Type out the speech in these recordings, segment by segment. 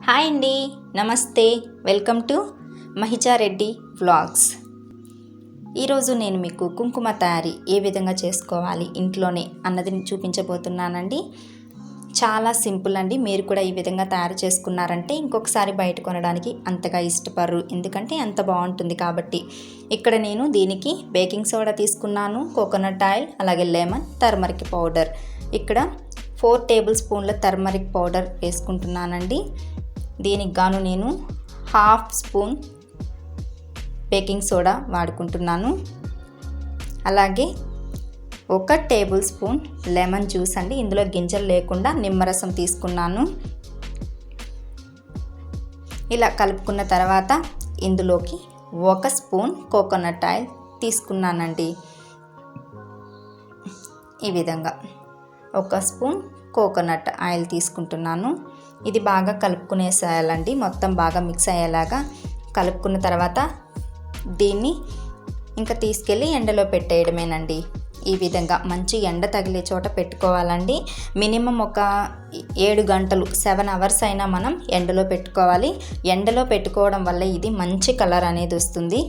Hi అండి, నమస్తే. Welcome to Mahija Reddy vlogs. ఈరోజు నేను మీకు కుంకుమ తయారీ ఏ విధంగా చేసుకోవాలి ఇంట్లోనే అన్నది చూపించబోతున్నానండి. చాలా సింపుల్ అండి. మీరు కూడా ఈ విధంగా తయారు చేసుకున్నారంటే ఇంకొకసారి బయట కొనడానికి అంతగా ఇష్టపడరు, ఎందుకంటే అంత బాగుంటుంది కాబట్టి. ఇక్కడ నేను దీనికి బేకింగ్ సోడా తీసుకున్నాను, కోకోనట్ ఆయిల్, అలాగే లెమన్, టర్మరిక్ పౌడర్. ఇక్కడ 4 టేబుల్ స్పూన్ల టర్మరిక్ పౌడర్ వేసుకుంటున్నానండి. దీనికి గాను నేను 1/2 స్పూన్ బేకింగ్ సోడా వాడుకుంటున్నాను. అలాగే 1 టేబుల్ స్పూన్ లెమన్ జ్యూస్ అండి, ఇందులో గింజలు లేకుండా నిమ్మరసం తీసుకున్నాను. ఇలా కలుపుకున్న తర్వాత ఇందులోకి 1 స్పూన్ కోకోనట్ ఆయిల్ తీసుకున్నానండి. ఈ విధంగా 1 స్పూన్ కోకోనట్ ఆయిల్ తీసుకుంటున్నాను. ఇది బాగా కలుపుకునేసేయాలండి, మొత్తం బాగా మిక్స్ అయ్యేలాగా కలుపుకున్న తర్వాత దీన్ని ఇంకా తీసుకెళ్ళి ఎండలో పెట్టేయడమేనండి. ఈ విధంగా మంచి ఎండ తగిలే చోట పెట్టుకోవాలండి. మినిమం ఒక 7 గంటలు 7 అవర్స్ అయినా మనం ఎండలో పెట్టుకోవాలి. ఎండలో పెట్టుకోవడం వల్ల ఇది మంచి కలర్ అనేది వస్తుంది.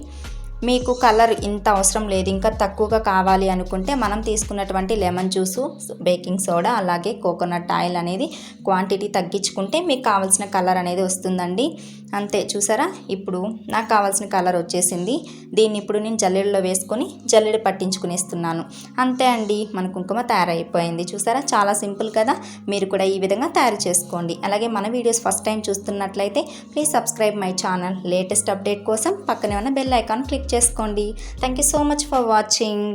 మీకు కలర్ ఇంత అవసరం లేదు, ఇంకా తక్కువగా కావాలి అనుకుంటే మనం తీసుకున్నటువంటి లెమన్ జ్యూసు, బేకింగ్ సోడా, అలాగే కోకోనట్ ఆయిల్ అనేది క్వాంటిటీ తగ్గించుకుంటే మీకు కావాల్సిన కలర్ అనేది వస్తుందండి. అంతే, చూసారా, ఇప్పుడు నాకు కావాల్సిన కలర్ వచ్చేసింది. దీన్ని ఇప్పుడు నేను జల్లెడలో వేసుకొని జల్లెడ పట్టించుకునేస్తున్నాను. అంతే అండి, మన కుంకుమ తయారైపోయింది. చూసారా, చాలా సింపుల్ కదా. మీరు కూడా ఈ విధంగా తయారు చేసుకోండి. అలాగే మన వీడియోస్ ఫస్ట్ టైం చూస్తున్నట్లయితే please subscribe my channel. Latest update కోసం పక్కనే ఉన్న బెల్ ఐకాన్ క్లిక్ చేసుకోండి. Thank you so much for watching.